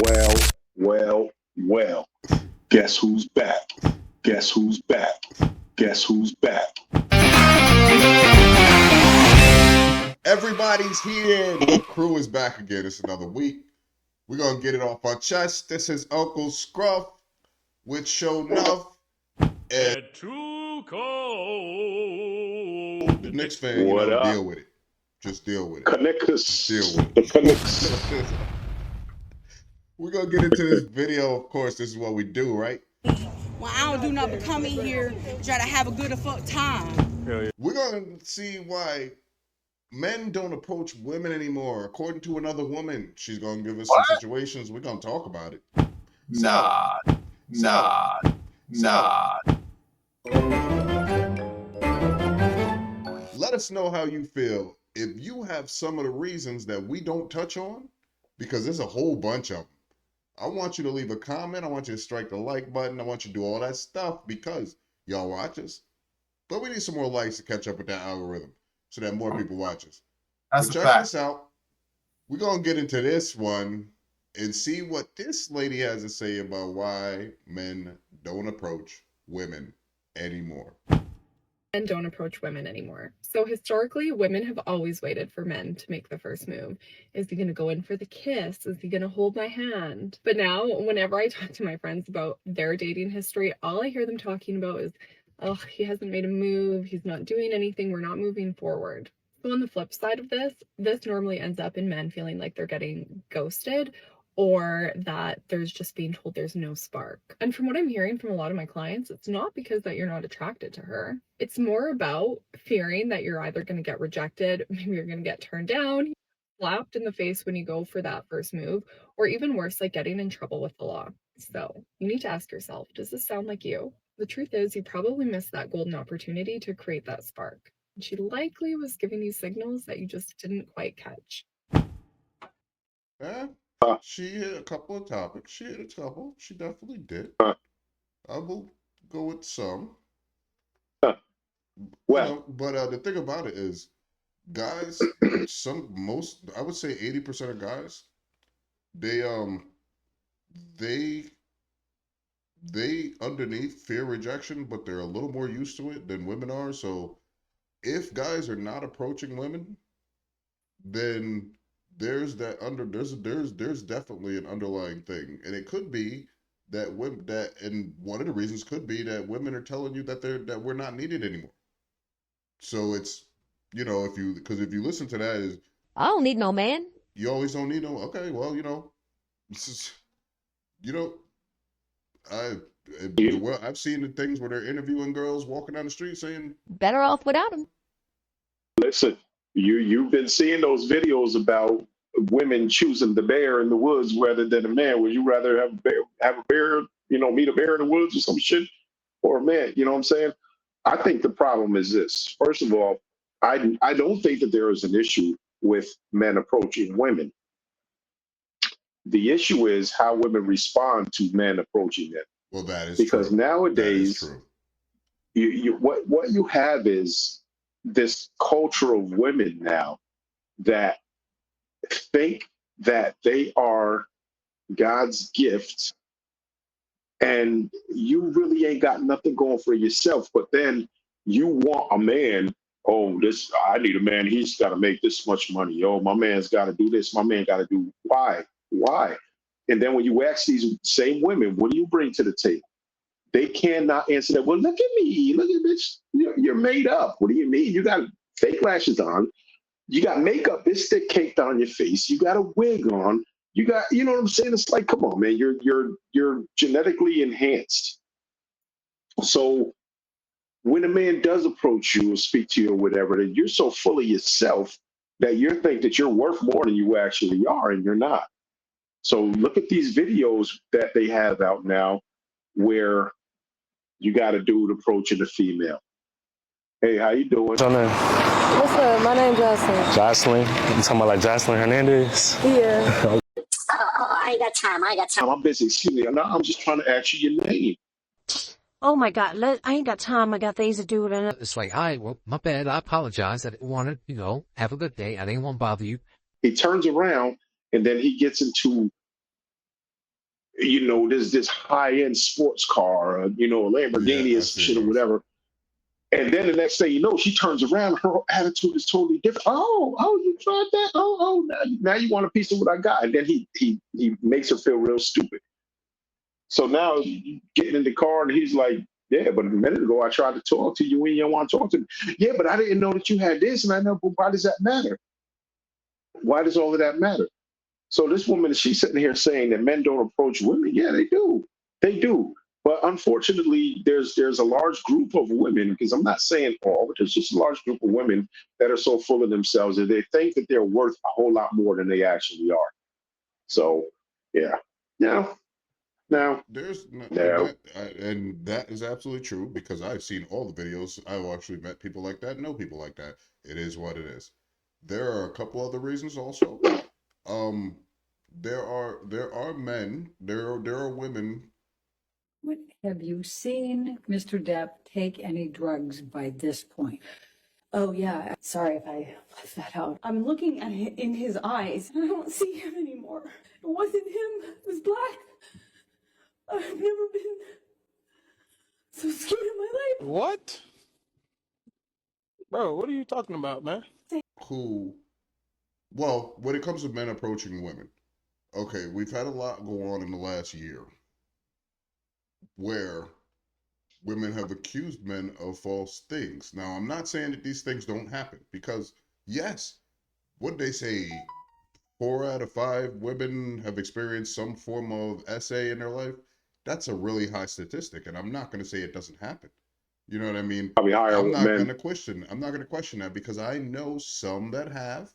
Well, well, well. Guess who's back? Guess who's back? Guess who's back? Everybody's here. The crew is back again. It's another week. We're going to get it off our chest. This is Uncle Scruff with Sho-Nuff. And Too cold. the Knicks fan, What up? deal with it. Just deal with it. Connectus. Deal with The it. Connectus. We're going to get into this video. Of course, this is what we do, right? Well, I don't do nothing but come in here, try to have a good fuck time. We're going to see why men don't approach women anymore. According to another woman, she's going to give us some situations. We're going to talk about it. Nah. Let us know how you feel if you have some of the reasons that we don't touch on, because there's a whole bunch of them. I want you to leave a comment. I want you to strike the like button. I want you to do all that stuff because y'all watch us. But we need some more likes to catch up with that algorithm so that more people watch us. That's So a check fact. this out. We're going to get into this one and see what this lady has to say about why men don't approach women anymore. Men don't approach women anymore. So historically, women have always waited for men to make the first move. Is he going to go in for the kiss? Is he going to hold my hand? But now, whenever I talk to my friends about their dating history, all I hear them talking about is, oh, he hasn't made a move. He's not doing anything. We're not moving forward. So on the flip side of this normally ends up in men feeling like they're getting ghosted, or that there's just being told there's no spark. And from what I'm hearing from a lot of my clients, it's not because that you're not attracted to her. It's more about fearing that you're either going to get rejected, maybe you're going to get turned down, slapped in the face when you go for that first move, or even worse, like getting in trouble with the law. So you need to ask yourself, does this sound like you? The truth is, you probably missed that golden opportunity to create that spark. And she likely was giving you signals that you just didn't quite catch. Yeah. She hit a couple of topics. She hit a couple. She definitely did. I will go with some. Well, but the thing about it is, guys, I would say 80% of guys, they underneath fear rejection, but they're a little more used to it than women are. So if guys are not approaching women, then there's definitely an underlying thing, and it could be that and one of the reasons could be that women are telling you that we're not needed anymore. So it's, if you listen to that, is I don't need no man. You always don't need no. Okay, well, this is, I've seen the things where they're interviewing girls walking down the street saying Better off without him. listen, you've been seeing those videos about women choosing the bear in the woods rather than a man. Would you rather have a bear, meet a bear in the woods or some shit, or a man? You know what I'm saying? I think the problem is this. First of all, I don't think that there is an issue with men approaching women. The issue is how women respond to men approaching them. Well, that is because true. Nowadays, that is true. What you have is this culture of women now that think that they are God's gift, and you really ain't got nothing going for yourself. But then you want a man. Oh, I need a man. He's got to make this much money. Oh, my man's got to do this. My man got to do why? And then when you ask these same women, what do you bring to the table? They cannot answer that. Well, look at me. Look at this. You're made up. What do you mean? You got fake lashes on. You got makeup, this thick caked on your face. You got a wig on. You got, you know what I'm saying? It's like, come on, man. You're genetically enhanced. So when a man does approach you or speak to you or whatever, then you're so full of yourself that you think that you're worth more than you actually are, and you're not. So look at these videos that they have out now where you got a dude approaching a female. Hey, how you doing? What's your name? What's up? My name's Jocelyn. Jocelyn? You talking about like Jocelyn Hernandez? Yeah. I ain't got time. I'm busy. Excuse me. I'm just trying to ask you your name. Oh my God, I ain't got time. I got things to do. It's like, all right, well, my bad. I apologize. I didn't want to, have a good day. I didn't want to bother you. He turns around and then he gets into there's this high-end sports car, a Yeah, Lamborghini or I some seen shit or those. whatever. And then the next thing you know, she turns around, her attitude is totally different. Oh, you tried that? Oh, now you want a piece of what I got. And then he makes her feel real stupid. So now you getting in the car and he's like, yeah, but a minute ago I tried to talk to you and you don't want to talk to me. Yeah, but I didn't know that you had this. And I know, but why does that matter? Why does all of that matter? So this woman, she's sitting here saying that men don't approach women. Yeah, they do. They do. But unfortunately, there's a large group of women, because I'm not saying all, but there's just a large group of women that are so full of themselves that they think that they're worth a whole lot more than they actually are. So, yeah. No, Yeah, no, there's and no. that is absolutely true because I've seen all the videos. I've actually met people like that, know people like that. It is what it is. There are a couple other reasons also. Um, there are men, there are women. Have you seen Mr. Depp take any drugs by this point? Oh, yeah. Sorry if I left that out. I'm looking at it in his eyes, and I don't see him anymore. It wasn't him. It was black. I've never been so scared in my life. What? Bro, what are you talking about, man? Who, well, when it comes to men approaching women, okay, we've had a lot go on in the last year where women have accused men of false things. Now, I'm not saying that these things don't happen because, yes, what they say, 4 out of 5 women have experienced some form of SA in their life. That's a really high statistic, and I'm not going to say it doesn't happen. You know what I mean? Probably higher with men. I'm not going to question that because I know some that have,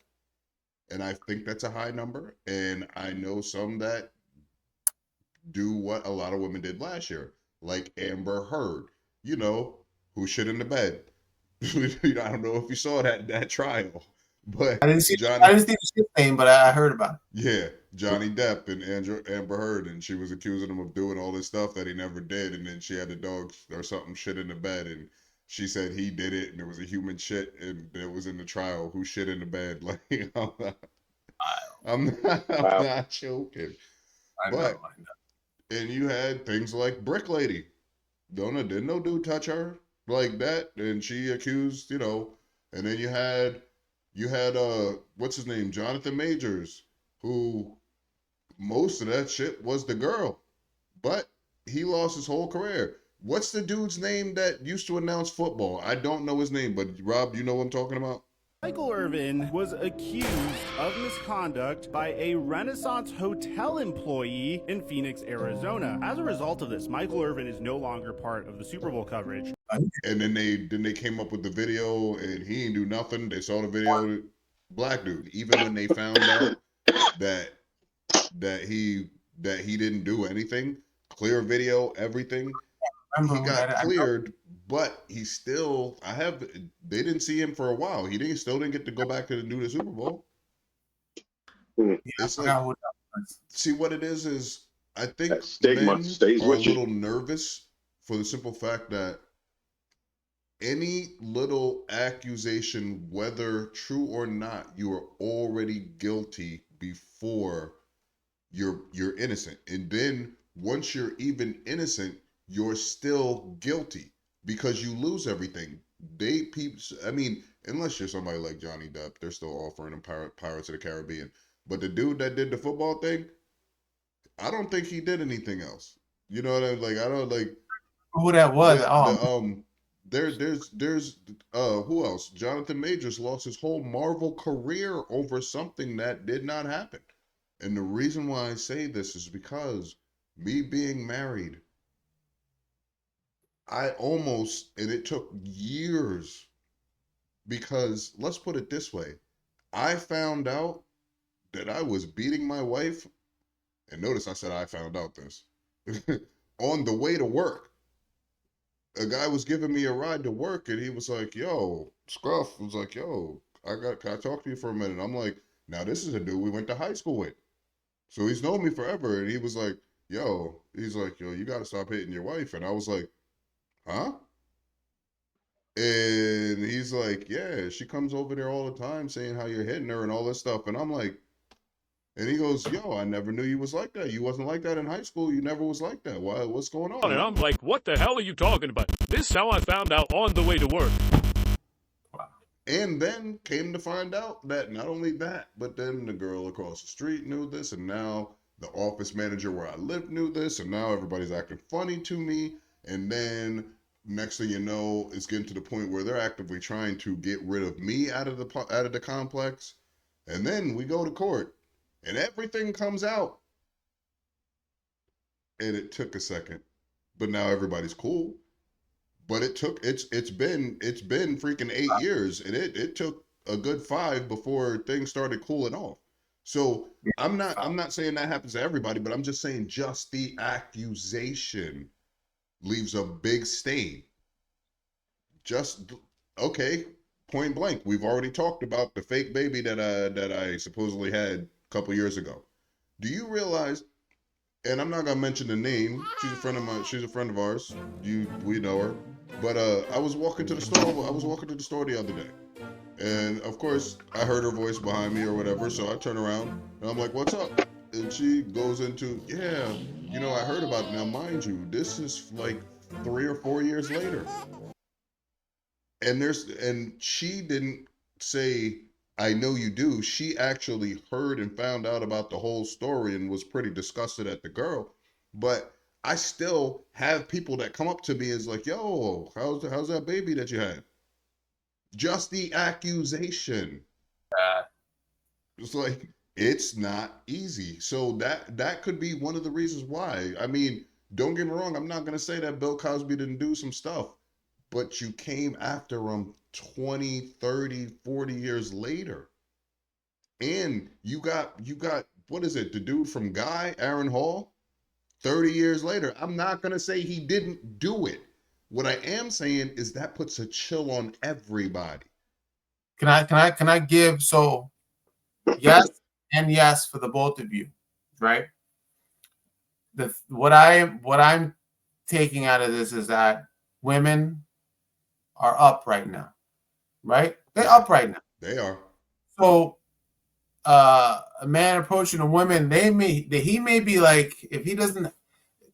and I think that's a high number, and I know some that do what a lot of women did last year, like Amber Heard, who shit in the bed. I don't know if you saw that trial, but I didn't see Johnny, the shit thing, but I heard about it. yeah, Johnny Depp and Amber Heard, and she was accusing him of doing all this stuff that he never did, and then she had the dog or something shit in the bed, and she said he did it, and it was a human shit, and it was in the trial who shit in the bed. Like I'm Wow. not joking, I know. but and you had things like Brick Lady. Didn't no dude touch her like that, and she accused, and then you had what's his name, Jonathan Majors, who most of that shit was the girl, but he lost his whole career. What's the dude's name that used to announce football? I don't know his name, but Rob, you know what I'm talking about? Michael Irvin was accused of misconduct by a Renaissance Hotel employee in Phoenix, Arizona. As a result of this, Michael Irvin is no longer part of the Super Bowl coverage. And then they came up with the video, and he didn't do nothing. They saw the video, black dude. Even when they found out that he didn't do anything, clear video, everything, he got cleared, but he still they didn't see him for a while. He still didn't get to go back to do the Super Bowl. It's like, see what it is I think That stigma men stays are a with you. little nervous for the simple fact that any little accusation, whether true or not, you are already guilty before you're innocent. And then once you're even innocent, you're still guilty because you lose everything. I mean, unless you're somebody like Johnny Depp, they're still offering him Pirates of the Caribbean. But the dude that did the football thing, I don't think he did anything else. You know what I mean? Like, I don't like who that was. There's who else? Jonathan Majors lost his whole Marvel career over something that did not happen. And the reason why I say this is because me being married, and it took years because let's put it this way. I found out that I was beating my wife, and notice I said I found out this, on the way to work. A guy was giving me a ride to work, and he was like, yo, Scruff was like, yo, can I talk to you for a minute? I'm like, now this is a dude we went to high school with. So he's known me forever. And he was like, yo, you got to stop hitting your wife. And I was like, huh? And he's like, yeah, she comes over there all the time saying how you're hitting her and all this stuff. And I'm like, And he goes, yo, I never knew you was like that. You wasn't like that in high school. You never was like that. Why? What's going on? And I'm like, what the hell are you talking about? This is how I found out on the way to work. And then came to find out that not only that, but then the girl across the street knew this, and now the office manager where I live knew this, and now everybody's acting funny to me. And then next thing you know, it's getting to the point where they're actively trying to get rid of me out of the complex. And then we go to court, and everything comes out. And it took a second, but now everybody's cool. But it's been freaking 8 years, and it took a good 5 before things started cooling off. So I'm not saying that happens to everybody, but I'm just saying just the accusation leaves a big stain. Just okay, point blank. We've already talked about the fake baby that I supposedly had a couple years ago. Do you realize? And I'm not gonna mention the name. She's a friend of mine. She's a friend of ours. We know her. But I was walking to the store. I was walking to the store the other day, and of course I heard her voice behind me or whatever. So I turn around and I'm like, "What's up?" And she goes into, "Yeah, I heard about it." Now, mind you, this is like 3 or 4 years later, and she didn't say, "I know you do." She actually heard and found out about the whole story and was pretty disgusted at the girl. But I still have people that come up to me as like, "Yo, how's that baby that you had?" Just the accusation. It's like, it's not easy. So that could be one of the reasons why. I mean, don't get me wrong, I'm not gonna say that Bill Cosby didn't do some stuff, but you came after him 20, 30, 40 years later. And you got what is it, the dude from Guy, Aaron Hall? 30 years later. I'm not going to say he didn't do it. What I am saying is that puts a chill on everybody. Can I give yes and yes for the both of you, right? What I'm taking out of this is that women are up right now, right? They're up right now. They are. So a man approaching a woman, he may be like, if he doesn't,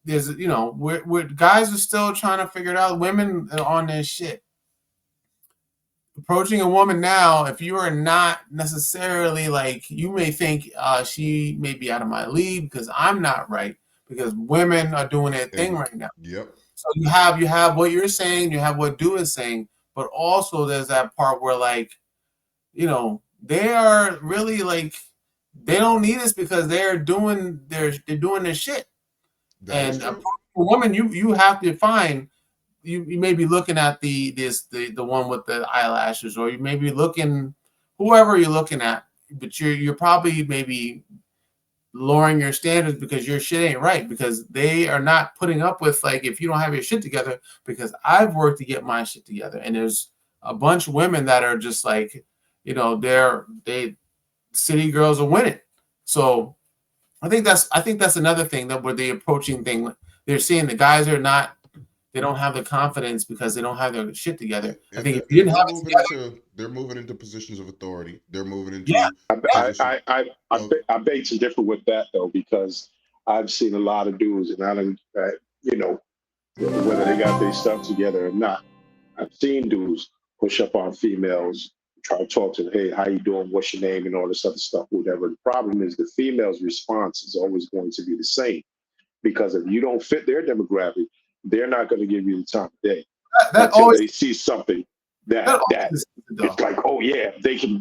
there's we're guys are still trying to figure it out. Women are on this shit. Approaching a woman now, if you are not necessarily like, you may think she may be out of my league because I'm not right, because women are doing their thing right now. Yep. So you have what you're saying, you have what Du is saying, but also there's that part where like, they are really like, they don't need us because they're doing their shit. And a woman, you have to find. You may be looking at the one with the eyelashes, or you may be looking whoever you're looking at, but you're probably maybe lowering your standards because your shit ain't right, because they are not putting up with, like, if you don't have your shit together, because I've worked to get my shit together, and there's a bunch of women that are just like, they city girls are winning. So I think that's another thing, that where the approaching thing, they're seeing the guys are not. They don't have the confidence because they don't have their shit together. I think if you didn't have it together, they're moving into positions of authority. They're moving into. Yeah. I beg to differ with that though, because I've seen a lot of dudes, and I don't, whether they got their stuff together or not, I've seen dudes push up on females, try to talk to them, hey, how you doing? What's your name? And all this other stuff, whatever. The problem is the female's response is always going to be the same, because if you don't fit their demographic, they're not going to give you the time of day until they see something that it's like, oh yeah,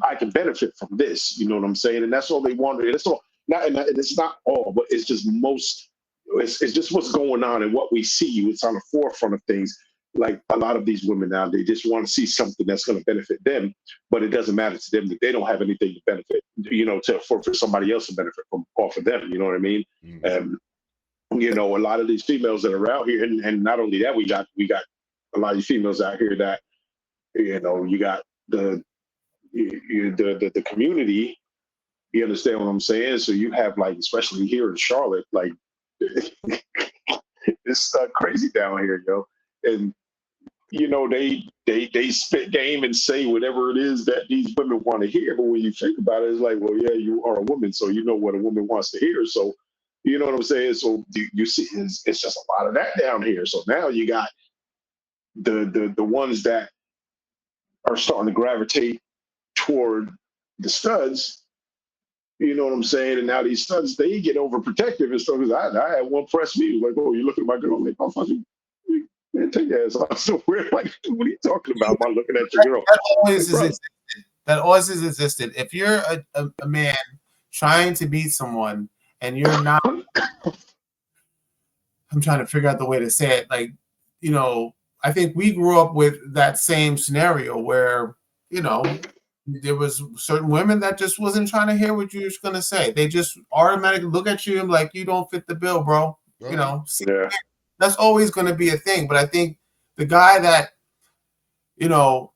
I can benefit from this. You know what I'm saying? And that's all they want. It's all not, and it's not all, but it's just most. It's just what's going on and what we see. It's on the forefront of things. Like a lot of these women now, they just want to see something that's going to benefit them, but it doesn't matter to them that they don't have anything to benefit. For somebody else to benefit from off of them. You know what I mean? Mm-hmm. A lot of these females that are out here, and not only that, we got a lot of these females out here that, you got the community. You understand what I'm saying? So you have, like, especially here in Charlotte, like it's crazy down here, and they spit game and say whatever it is that these women want to hear. But when you think about it, it's like, well, yeah, you are a woman, so you know what a woman wants to hear. So, you know what I'm saying? So you see, it's just a lot of that down here. So now you got the ones that are starting to gravitate toward the studs. You know what I'm saying? And now these studs, they get overprotective and stuff. Because I had one press me, like, oh, you look at my girl, I'm like, oh, fuck you. Man, take your ass off. So we're like, what are you talking about by looking at your girl? That always has existed. That always has existed. If you're a man trying to beat someone and you're not, I'm trying to figure out the way to say it. Like, you know, I think we grew up with that same scenario where, you know, there was certain women that just wasn't trying to hear what you were going to say. They just automatically look at you and like, you don't fit the bill, bro. You know, that's always going to be a thing. But I think the guy that, you know,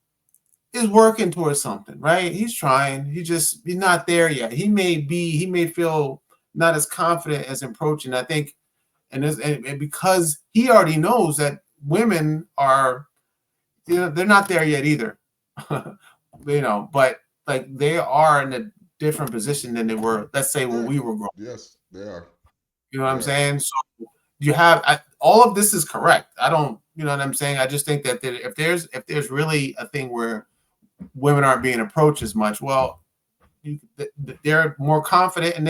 is working towards something, right? He's trying. He's not there yet. He may feel not as confident as approaching. I think, and because he already knows that women are, you know, they're not there yet either. You know, but like they are in a different position than they were, let's say, when we were growing. Yes, they are. You know what I'm saying? So you have all of this is correct. I don't, you know what I'm saying? I just think that if there's really a thing where women aren't being approached as much, well, they're more confident and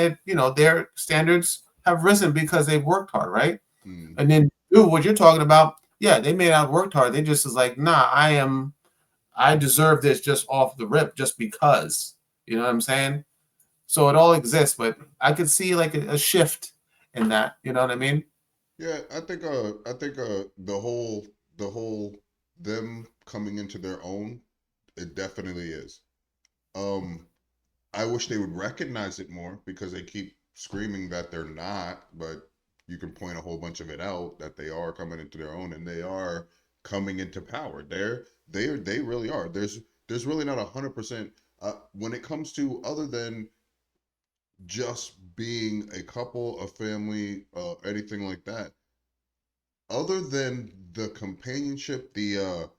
their standards have risen because they've worked hard, right? And then what you're talking about, yeah, they may not have worked hard. They just is like, nah, I deserve this just off the rip, just because. You know what I'm saying? So it all exists, but I could see like a shift in that. You know what I mean? Yeah, I think the whole them coming into their own, it definitely is. I wish they would recognize it more because they keep screaming that they're not, but you can point a whole bunch of it out that they are coming into their own and they are coming into power. They really are. There's really not 100% when it comes to, other than just being a couple, a family, anything like that. Other than the companionship, the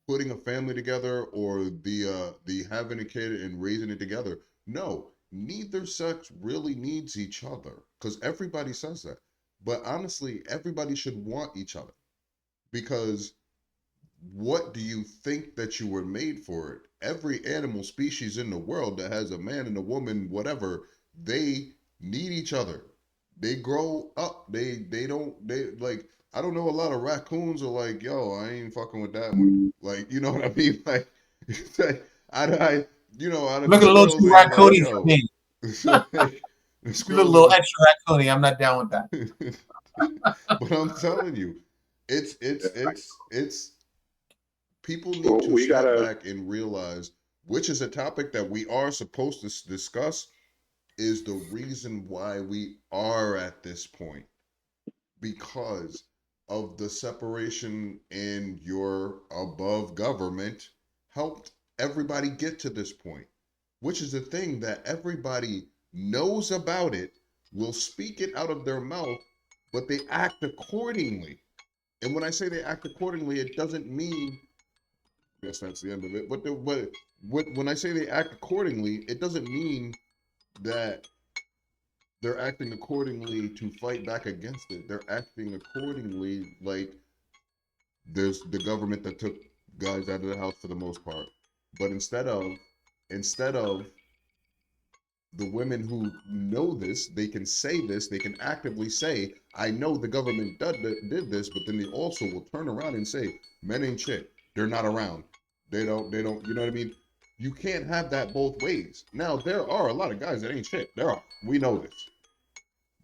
putting a family together, or the having a kid and raising it together, no, neither sex really needs each other, because everybody says that. But honestly, everybody should want each other, because what do you think that you were made for it? Every animal species in the world that has a man and a woman, whatever, they need each other. They grow up. They like, I don't know, a lot of raccoons are like, yo, I ain't fucking with that one. Like, you know what I mean? Like, I you know, out of look a little too raccoony for me. Like, a little extra raccoony. I'm not down with that. But I'm telling you, it's people need to step back and realize, which is a topic that we are supposed to discuss, is the reason why we are at this point, because of the separation in your above government helped everybody get to this point, which is a thing that everybody knows about it, will speak it out of their mouth, but they act accordingly. And when I say they act accordingly, it doesn't mean, I guess that's the end of it. But when I say they act accordingly, it doesn't mean that they're acting accordingly to fight back against it. They're acting accordingly like there's the government that took guys out of the house for the most part. But instead of the women who know this, they can say this, they can actively say, I know the government did this, but then they also will turn around and say, men ain't shit. They're not around. They don't, you know what I mean? You can't have that both ways. Now, there are a lot of guys that ain't shit. There are. We know this.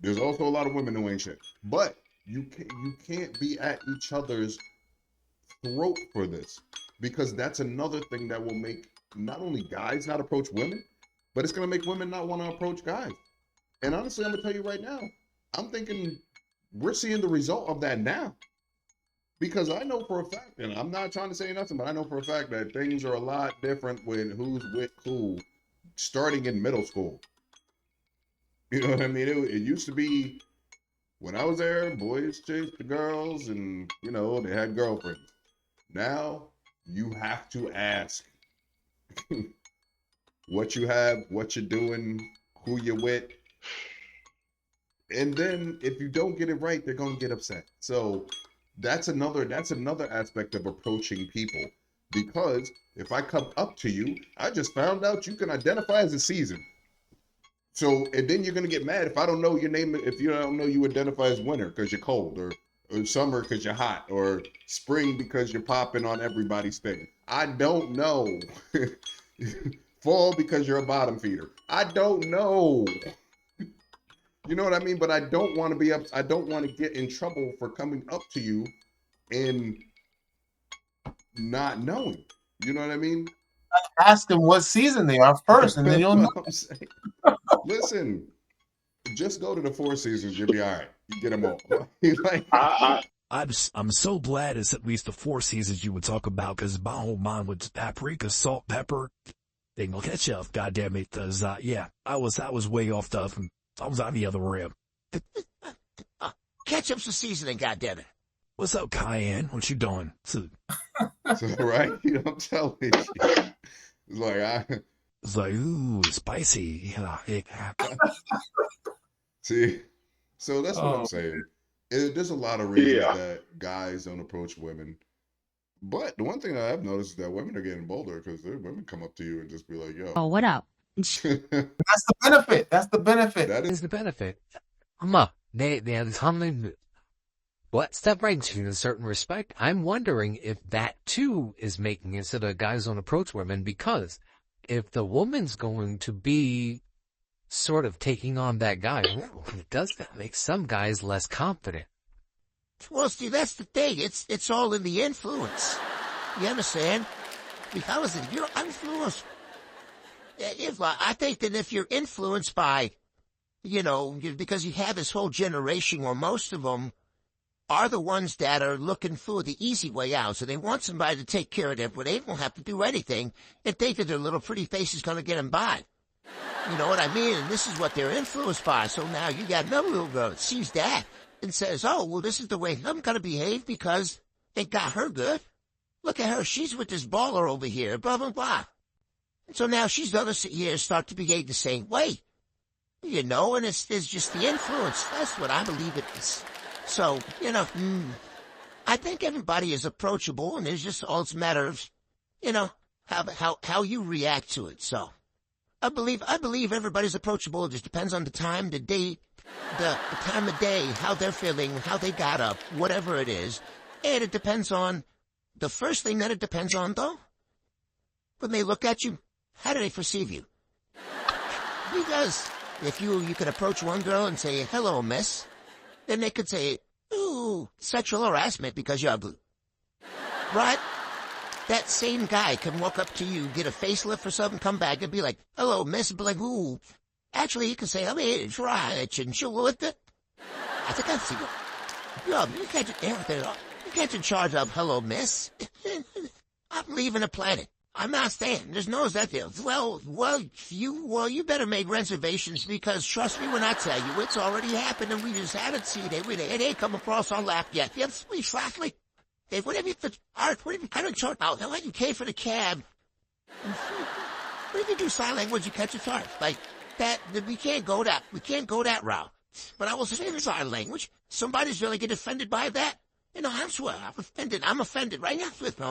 There's also a lot of women who ain't shit. But you can't be at each other's throat for this, because that's another thing that will make not only guys not approach women, but it's going to make women not want to approach guys. And honestly, I'm going to tell you right now, I'm thinking we're seeing the result of that now. Because I know for a fact, and I'm not trying to say nothing, but I know for a fact that things are a lot different when who's with who starting in middle school. You know what I mean? It used to be, When I was there, boys chased the girls and, you know, they had girlfriends. Now, you have to ask what you have, what you're doing, who you're with. And then if you don't get it right, they're going to get upset. So that's another aspect of approaching people. Because if I come up to you, I just found out you can identify as a season. So, and then you're going to get mad if I don't know your name, if you don't know you identify as winter because you're cold, or summer because you're hot, or spring because you're popping on everybody's thing. I don't know. Fall because you're a bottom feeder. I don't know. You know what I mean? But I don't want to be up. I don't want to get in trouble for coming up to you and not knowing. You know what I mean? Ask them what season they are first, and then you'll know. I'm saying. Listen, just go to the Four Seasons. You'll be all right. You get them all. Like, I'm so glad it's at least the Four Seasons you would talk about, because my whole mind was paprika, salt, pepper. They gonna catch up, goddamn it. Yeah, I was way off I was on the other rim. Ketchup's the seasoning, goddammit. What's up, Cayenne? What you doing? So, right? You know, I'm telling you. It's like, ooh, spicy. See, so that's what I'm saying. There's a lot of reasons that guys don't approach women. But the one thing I have noticed is that women are getting bolder, because women come up to you and just be like, yo. Oh, what up? That's the benefit. That's the benefit. That is the benefit. What step brings you in a certain respect? I'm wondering if that too is making it so that guys don't approach women, because if the woman's going to be sort of taking on that guy, does that make some guys less confident? Well, see, that's the thing. It's all in the influence. You understand? Because if you're influenced, I think that if you're influenced by, because you have this whole generation where most of them are the ones that are looking for the easy way out. So they want somebody to take care of them, but they don't have to do anything and think that their little pretty face is going to get them by. You know what I mean? And this is what they're influenced by. So now you got another little girl that sees that and says, oh, well, this is the way I'm going to behave because it got her good. Look at her. She's with this baller over here, blah, blah, blah. And so now she's going to sit here and start to behave the same way. And it's just the influence. That's what I believe it is. So, I think everybody is approachable, and it's just all it's a matter of, how you react to it. So, I believe everybody's approachable. It just depends on the time, the day, the time of day, how they're feeling, how they got up, whatever it is. And it depends on, the first thing that it depends on, though, when they look at you, how do they perceive you? Because if you could approach one girl and say, hello, miss, then they could say, ooh, sexual harassment because you're ugly. Right? That same guy can walk up to you, get a facelift or something, come back and be like, hello, miss, and be like, ooh. Actually, you can say, I'm here to try it, and she'll lift it. I think I see you. Yo, you can't in charge of hello, miss. I'm leaving the planet. I'm not staying. There's no that deal. Well, you better make reservations, because trust me when I tell you, it's already happened and we just haven't seen it. It ain't come across our lap yet. Yes, we flatly. Whatever you kind of charge out, you pay for the cab. What if you do sign language, you catch a charge? Like that, we can't go that route. But I will say sign language. Somebody's really get offended by that. I swear, I'm offended right now with me.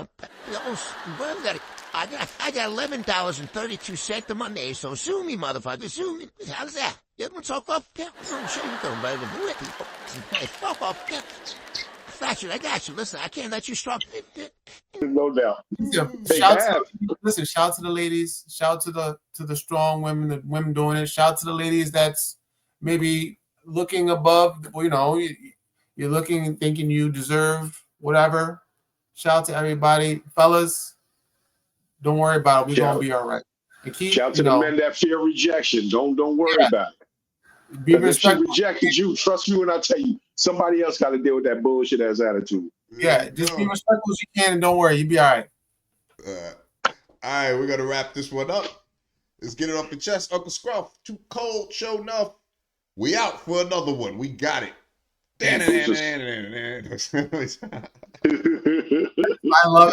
I got $11.32 to my name, so sue me, motherfucker, sue me. How's that? You want to talk off? Yeah, I'm sure you don't, but hey, fuck off. Yeah. I got you. Listen, I can't let you struggle. No doubt. Shout out to the ladies. Shout to the strong women, the women doing it. Shout to the ladies that's maybe looking above, you're looking and thinking you deserve whatever. Shout out to everybody. Fellas, don't worry about it. We're going to be all right. Shout out to the men that fear rejection. Don't worry about it. If she rejected you, trust me when I tell you, somebody else got to deal with that bullshit ass attitude. Yeah, just be respectful as you can and don't worry. You'll be all right. All right, we're going to wrap this one up. Let's get it off the chest. Uncle Scruff, Too Cold, Sho-Nuff. We out for another one. We got it.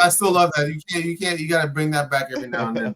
I still love that. You gotta bring that back every now and then.